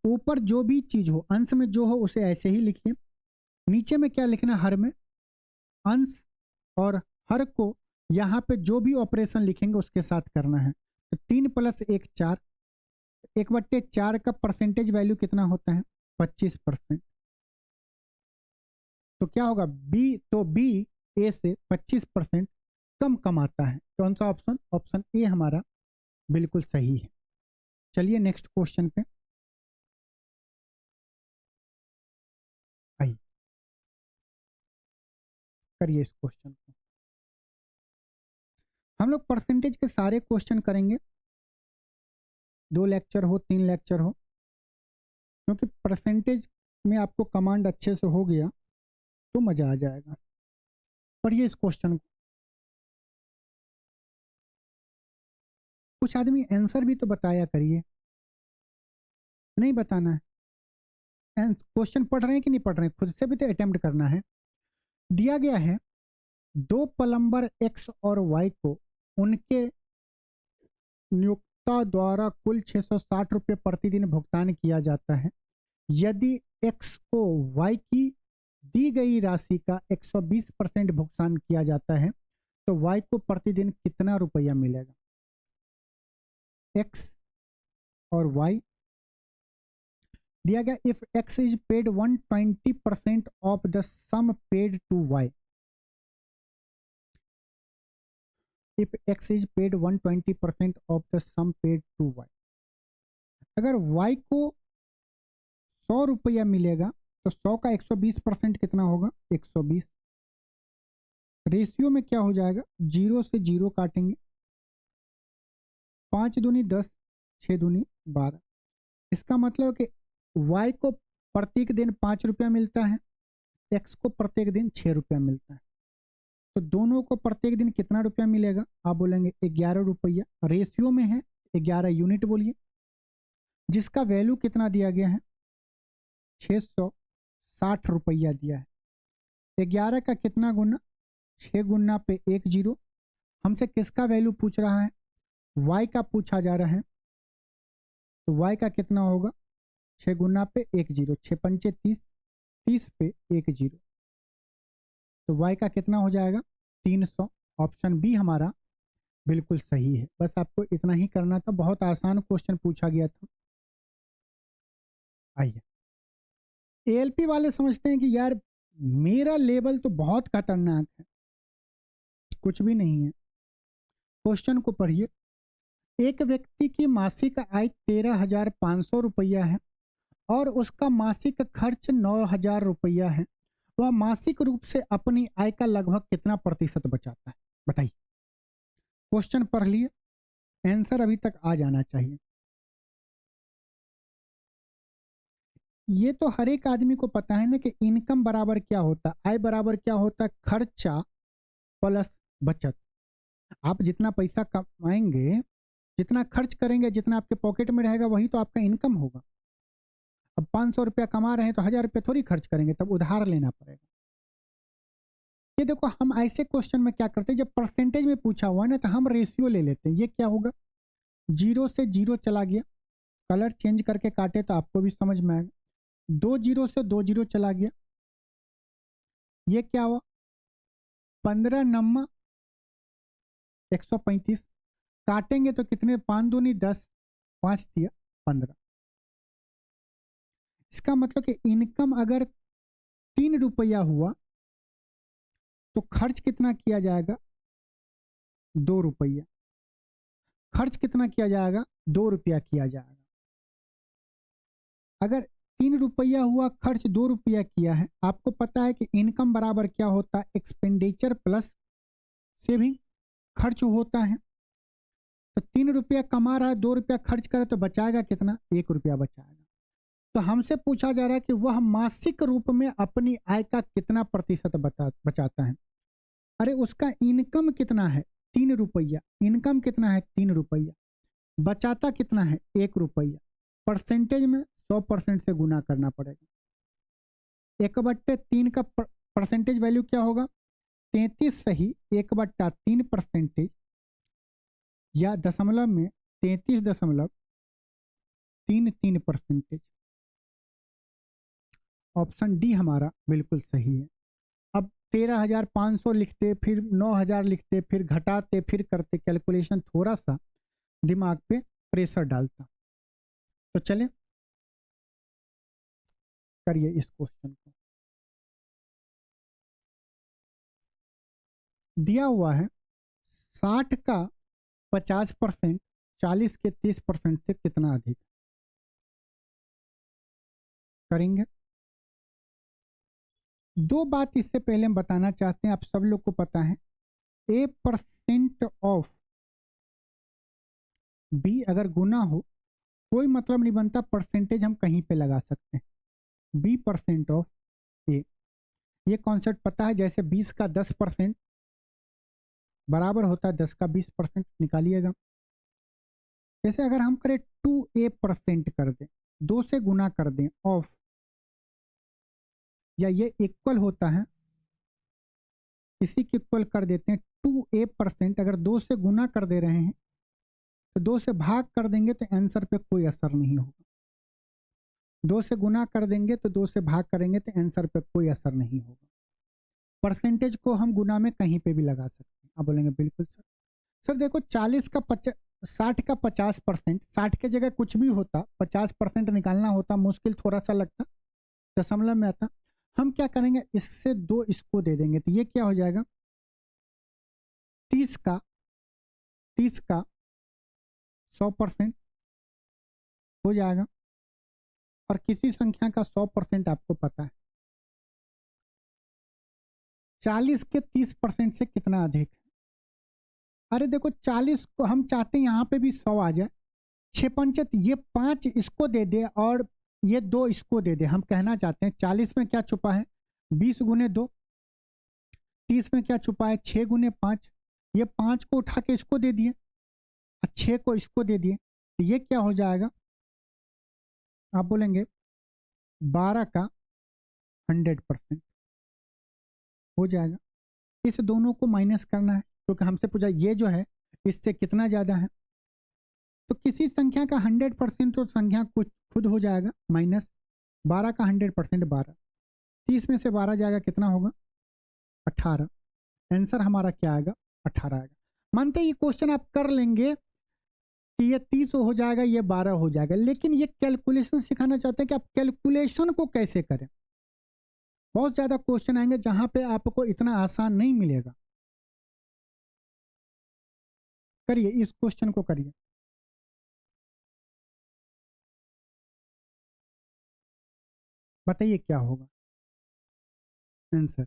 ऊपर जो भी चीज हो, अंश में जो हो उसे ऐसे ही लिखिए। नीचे में क्या लिखना? हर में अंश और हर को यहाँ पे जो भी ऑपरेशन लिखेंगे उसके साथ करना है। तो 3 + 1 4। 1/4 का परसेंटेज वैल्यू कितना होता है? 25%। तो क्या होगा? बी, तो बी ए से 25% कम कमाता है। कौन सा ऑप्शन? ऑप्शन ए हमारा बिल्कुल सही है। चलिए नेक्स्ट क्वेश्चन पे आइए, करिए इस क्वेश्चन को। हम लोग परसेंटेज के सारे क्वेश्चन करेंगे, 2 लेक्चर हो 3 लेक्चर हो, क्योंकि परसेंटेज में आपको कमांड अच्छे से हो गया तो मजा आ जाएगा। पढ़िए इस क्वेश्चन को। कुछ आदमी आंसर भी तो बताया करिए, नहीं बताना है। क्वेश्चन पढ़ रहे हैं कि नहीं पढ़ रहे हैं, खुद से भी तो अटेम्प्ट करना है। दिया गया है, 2 प्लम्बर एक्स और वाई को उनके नियोक्ता द्वारा कुल 660 रुपये प्रतिदिन भुगतान किया जाता है। यदि एक्स को वाई की दी गई राशि का 120% भुगतान किया जाता है तो वाई को प्रतिदिन कितना रुपया मिलेगा? एक्स और वाई दिया गया। If X is paid 120% of the sum paid to Y. If X is paid 120% of the sum paid to Y. अगर वाई को 100 रुपया मिलेगा तो 100 का 120% कितना होगा? 120। रेशियो में क्या हो जाएगा? 0 से 0 काटेंगे। 5 दूनी 10, 6 दूनी 12। इसका मतलब कि y को प्रत्येक दिन 5 रुपया मिलता है, x को प्रत्येक दिन 6 रुपया मिलता है। तो दोनों को प्रत्येक दिन कितना रुपया मिलेगा? आप बोलेंगे 11 रुपया। रेशियो में है 11 यूनिट बोलिए, जिसका वैल्यू कितना दिया गया है? 660 रुपया दिया है। 11 का कितना गुना? 6 गुना पे 1 0। हमसे किसका वैल्यू पूछ रहा है? y का पूछा जा रहा है। तो y का कितना होगा? 6 गुना पे 1 0, 6 पंचे 30, 30 पे 1 0। तो y का कितना हो जाएगा? 300। ऑप्शन बी हमारा बिल्कुल सही है। बस आपको इतना ही करना था, बहुत आसान क्वेश्चन पूछा गया था। आइए, एएलपी वाले समझते हैं कि यार मेरा लेवल तो बहुत खतरनाक है। कुछ भी नहीं है। क्वेश्चन को पढ़िए। एक व्यक्ति की मासिक आय 13,500 रुपया है और उसका मासिक खर्च 9,000 रुपया है। वह मासिक रूप से अपनी आय का लगभग कितना प्रतिशत बचाता है? बताइए। क्वेश्चन पढ़ लिए, आंसर अभी तक आ जाना चाहिए। ये तो हर एक आदमी को पता है ना कि इनकम बराबर क्या होता है, आय बराबर क्या होता है, खर्चा प्लस बचत। आप जितना पैसा कमाएंगे, जितना खर्च करेंगे, जितना आपके पॉकेट में रहेगा वही तो आपका इनकम होगा। अब 500 रुपया कमा रहे हैं तो 1000 रुपया थोड़ी खर्च करेंगे, तब उधार लेना पड़ेगा। ये देखो, हम ऐसे क्वेश्चन में क्या करते हैं, जब परसेंटेज में पूछा हुआ है ना तो हम रेशियो ले लेते हैं। ये क्या होगा, 0 से 0 चला गया, कलर चेंज करके काटे तो आपको भी समझ में आएगा। 2 0 से 2 0 चला गया, ये क्या हुआ, 15 नम्मा 135, काटेंगे तो कितने, 5 दूनी 10, 5 दिया 15। इसका मतलब कि इनकम अगर 3 रुपया हुआ तो खर्च कितना किया जाएगा, 2 रुपया। खर्च कितना किया जाएगा, 2 रुपया किया जाएगा। अगर 3 रुपया हुआ, खर्च 2 रुपया किया है, आपको पता है कि इनकम बराबर क्या होता है, एक्सपेंडिचर प्लस सेविंग। खर्च होता है तो 3 रुपया कमा रहा है, 2 रुपया खर्च करे तो बचाएगा कितना, 1 रुपया बचाएगा। तो हमसे पूछा जा रहा है कि वह मासिक रूप में अपनी आय का कितना प्रतिशत बचाता है। अरे उसका इनकम कितना है, 3 रुपया। इनकम कितना है, 3 रुपया। बचाता कितना है, 1 रुपया। परसेंटेज में 100% से गुना करना पड़ेगा। 1/3 का परसेंटेज वैल्यू क्या होगा, 33 सही, 1/3% या दशमलव में 33.33%। ऑप्शन डी हमारा बिल्कुल सही है। अब 13,500 लिखते, फिर 9,000 लिखते, फिर घटाते, फिर करते, कैलकुलेशन थोड़ा सा दिमाग पे प्रेशर डालता। तो चले करिए इस क्वेश्चन को। दिया हुआ है 60 का 50%, 40 के 30% से कितना अधिक। करेंगे दो बात इससे पहले हम बताना चाहते हैं, आप सब लोग को पता है, A% ऑफ B अगर गुना हो कोई मतलब नहीं बनता, परसेंटेज हम कहीं पे लगा सकते हैं। B% ऑफ A, ये कॉन्सेप्ट पता है। जैसे 20 का 10% बराबर होता है 10 का 20%, निकालिएगा। जैसे अगर हम करें 2A% कर दें, 2 से गुना कर दें ऑफ, या ये इक्वल होता है, इसी के इक्वल कर देते हैं 2A%। अगर 2 से गुना कर दे रहे हैं तो 2 से भाग कर देंगे तो आंसर पे कोई असर नहीं होगा। 2 से गुना कर देंगे तो 2 से भाग करेंगे तो आंसर पे कोई असर नहीं होगा। परसेंटेज को हम गुना में कहीं पे भी लगा सकते हैं। आप बोलेंगे बिल्कुल सर। सर देखो 60 का 50%, 60 के जगह कुछ भी होता, 50% निकालना होता, मुश्किल थोड़ा सा लगता, दशमलव में आता। हम क्या करेंगे, इससे 2 इसको दे देंगे तो ये क्या हो जाएगा, 30 का 100% हो जाएगा। और किसी संख्या का 100% आपको पता है, 40 के 30% से कितना अधिक है। अरे देखो 40 को हम चाहते हैं यहाँ पे भी 100 आ जाए, 6 पंचे, ये 5 इसको दे दे और ये 2 इसको दे दे। हम कहना चाहते हैं 40 में क्या छुपा है, 20 गुने 2, 30 में क्या छुपा है, 6 गुने 5। ये 5 को उठा के इसको दे दिए और 6 को इसको दे दिए, तो ये क्या हो जाएगा, आप बोलेंगे 12 का 100% हो जाएगा। इस दोनों को माइनस करना है क्योंकि हमसे पूछा ये जो है इससे कितना ज़्यादा है। तो किसी संख्या का 100% तो संख्या कुछ खुद हो जाएगा, माइनस 12 का 100% 12, 30 में से 12 जाएगा, कितना होगा 18। आंसर हमारा क्या आएगा, 18 आएगा। मानते ये क्वेश्चन आप कर लेंगे कि ये 30 हो जाएगा, ये 12 हो जाएगा, लेकिन ये कैलकुलेशन सिखाना चाहते हैं कि आप कैलकुलेशन को कैसे करें। बहुत ज़्यादा क्वेश्चन आएंगे जहां पे आपको इतना आसान नहीं मिलेगा। करिए इस क्वेश्चन को करिए। बताइए क्या होगा आंसर।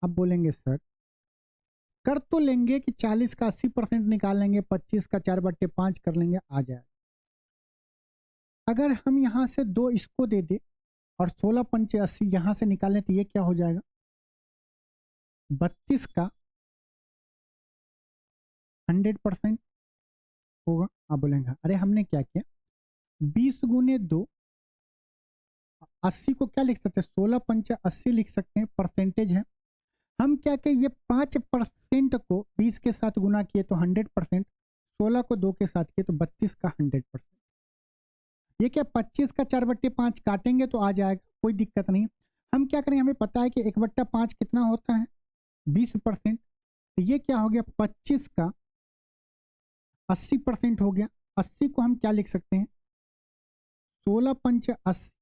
आप बोलेंगे सर कर तो लेंगे कि 40 का 80% निकाल लेंगे, 25 का 4/5 कर लेंगे, आ जाए। अगर हम यहाँ से 2 इसको दे दे और 16 पंचे 80 यहाँ से निकालें तो ये क्या हो जाएगा, 32 का 100% होगा। आप बोलेंगे अरे हमने क्या किया, 20 गुने 2, 80 को क्या लिख सकते हैं, 16 पंचे 80 लिख सकते हैं, परसेंटेज है। हम क्या कहें, ये 5% को 20 के साथ गुना किए तो 100%, 16 को 2 के साथ किए तो 32 का 100%। ये क्या 25 का 4/5 काटेंगे तो आ जाएगा, कोई दिक्कत नहीं। हम क्या करें, हमें पता है कि 1/5 कितना होता है, 20%। तो ये क्या हो गया, 25 का 80% हो गया। 80 को हम क्या लिख सकते हैं, 16 पंचे 80,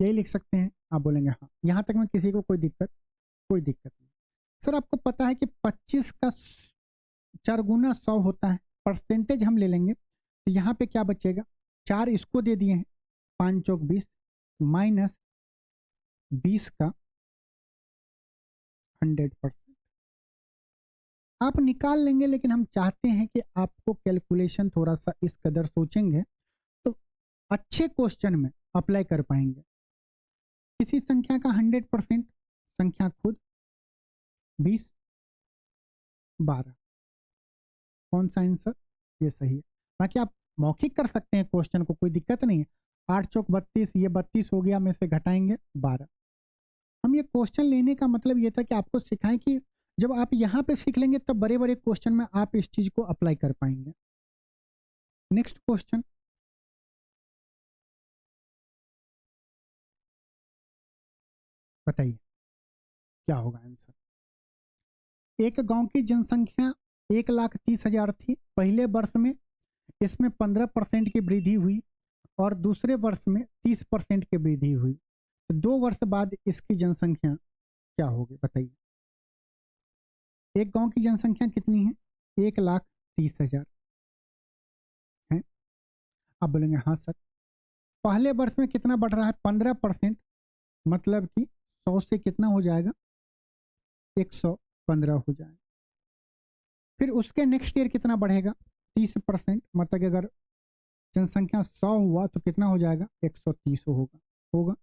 यही लिख सकते हैं। आप बोलेंगे हाँ, यहाँ तक में किसी को कोई दिक्कत नहीं। सर आपको पता है कि 25 का 4 गुना 100 होता है, परसेंटेज हम ले लेंगे तो यहाँ पे क्या बचेगा, 4 इसको दे दिए हैं, 5 चौक 20 माइनस 20 का 100%। आप निकाल लेंगे, लेकिन हम चाहते हैं कि आपको कैलकुलेशन थोड़ा सा इस कदर सोचेंगे तो अच्छे क्वेश्चन में अप्लाई कर पाएंगे। किसी संख्या का 100% संख्या खुद 20 12, कौन सा आंसर, ये सही है। बाकी आप मौखिक कर सकते हैं क्वेश्चन को, कोई दिक्कत नहीं है। 8 चौक 32, ये 32 हो गया, में से घटाएंगे 12। हम ये क्वेश्चन लेने का मतलब ये था कि आपको सिखाएं कि जब आप यहाँ पे सीख लेंगे तब बड़े बड़े क्वेश्चन में आप इस चीज को अप्लाई कर पाएंगे। नेक्स्ट क्वेश्चन, बताइए क्या होगा आंसर। एक गांव की जनसंख्या 1,30,000 थी। पहले वर्ष में इसमें 15% की वृद्धि हुई और दूसरे वर्ष में 30% की वृद्धि हुई। तो 2 वर्ष बाद इसकी जनसंख्या क्या होगी, बताइए। एक गांव की जनसंख्या कितनी है, 1,30,000 है। आप बोलेंगे हाँ सर, पहले वर्ष में कितना बढ़ रहा है, 15%, मतलब कि 100 से कितना हो जाएगा, 115 हो जाएगा। फिर उसके नेक्स्ट ईयर कितना बढ़ेगा, 30%, मतलब कि अगर जनसंख्या 100 हुआ तो कितना हो जाएगा, 130 होगा।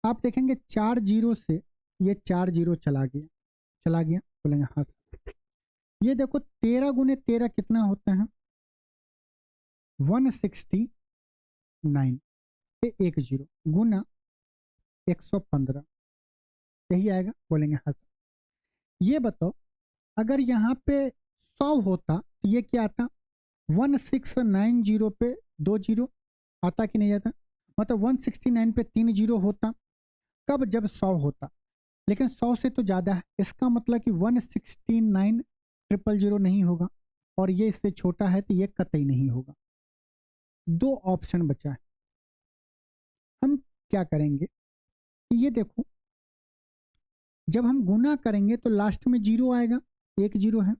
आप देखेंगे 4 जीरो से ये 4 जीरो चला गया। बोलेंगे हाँ सर। ये देखो 13 गुने 13 कितना होता है, 169 पे 1 जीरो गुना 115, यही आएगा। बोलेंगे हाँ सर। ये बताओ अगर यहाँ पे 100 होता तो ये क्या आता, 1690 पे 2 जीरो आता कि नहीं आता, मतलब 169 पे 3 जीरो होता। कब, जब 100 होता, लेकिन 100 से तो ज़्यादा है, इसका मतलब कि 169,000 नहीं होगा, और ये इससे छोटा है तो ये कतई नहीं होगा। 2 ऑप्शन बचा है। हम क्या करेंगे, ये देखो जब हम गुना करेंगे तो लास्ट में जीरो आएगा, 1 जीरो है।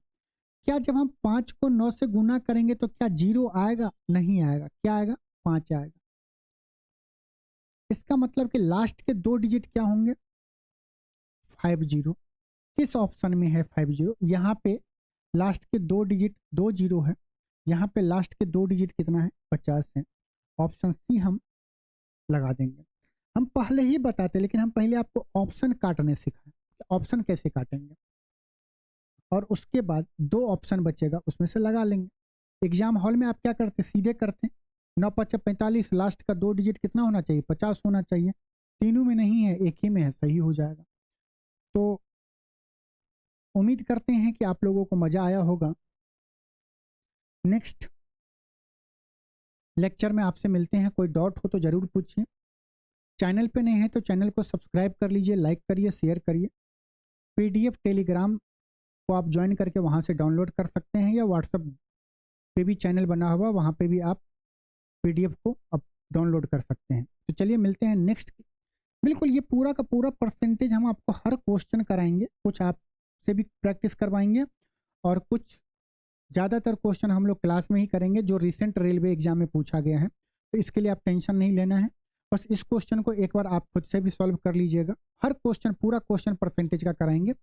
क्या जब हम 5 को 9 से गुना करेंगे तो क्या जीरो आएगा, नहीं आएगा, क्या आएगा, 5 आएगा। इसका मतलब कि लास्ट के 2 डिजिट क्या होंगे, 50। किस ऑप्शन में है 50, यहाँ पे लास्ट के 2 डिजिट 2 जीरो है, यहाँ पे लास्ट के 2 डिजिट कितना है, 50 है। ऑप्शन सी हम लगा देंगे। हम पहले ही बताते, लेकिन हम पहले आपको ऑप्शन काटने सिखाएं, ऑप्शन कैसे काटेंगे, और उसके बाद 2 ऑप्शन बचेगा उसमें से लगा लेंगे। एग्जाम हॉल में आप क्या करते, सीधे करते, 9 5 45, लास्ट का 2 डिजिट कितना होना चाहिए, 50 होना चाहिए। तीनों में नहीं है, एक ही में है, सही हो जाएगा। तो उम्मीद करते हैं कि आप लोगों को मजा आया होगा। नेक्स्ट लेक्चर में आपसे मिलते हैं। कोई डाउट हो तो जरूर पूछिए। चैनल पे नए हैं तो चैनल को सब्सक्राइब कर लीजिए, लाइक करिए, शेयर करिए। पीडीएफ टेलीग्राम को आप ज्वाइन करके वहाँ से डाउनलोड कर सकते हैं, या व्हाट्सएप पे भी चैनल बना हुआ, वहाँ पे भी आप पीडीएफ को अब डाउनलोड कर सकते हैं। तो चलिए मिलते हैं नेक्स्ट। बिल्कुल ये पूरा का पूरा परसेंटेज हम आपको हर क्वेश्चन कराएंगे, कुछ आपसे भी प्रैक्टिस करवाएंगे और कुछ ज़्यादातर क्वेश्चन हम लोग क्लास में ही करेंगे जो रिसेंट रेलवे एग्जाम में पूछा गया है। तो इसके लिए आप टेंशन नहीं लेना है, बस इस क्वेश्चन को एक बार आप खुद से भी सॉल्व कर लीजिएगा। हर क्वेश्चन, पूरा क्वेश्चन परसेंटेज का कराएंगे।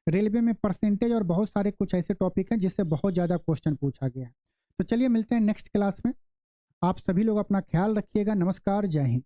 रेलवे में परसेंटेज और बहुत सारे कुछ ऐसे टॉपिक हैं जिससे बहुत ज़्यादा क्वेश्चन पूछा गया है। तो चलिए मिलते हैं नेक्स्ट क्लास में। आप सभी लोग अपना ख्याल रखिएगा। नमस्कार, जय हिंद।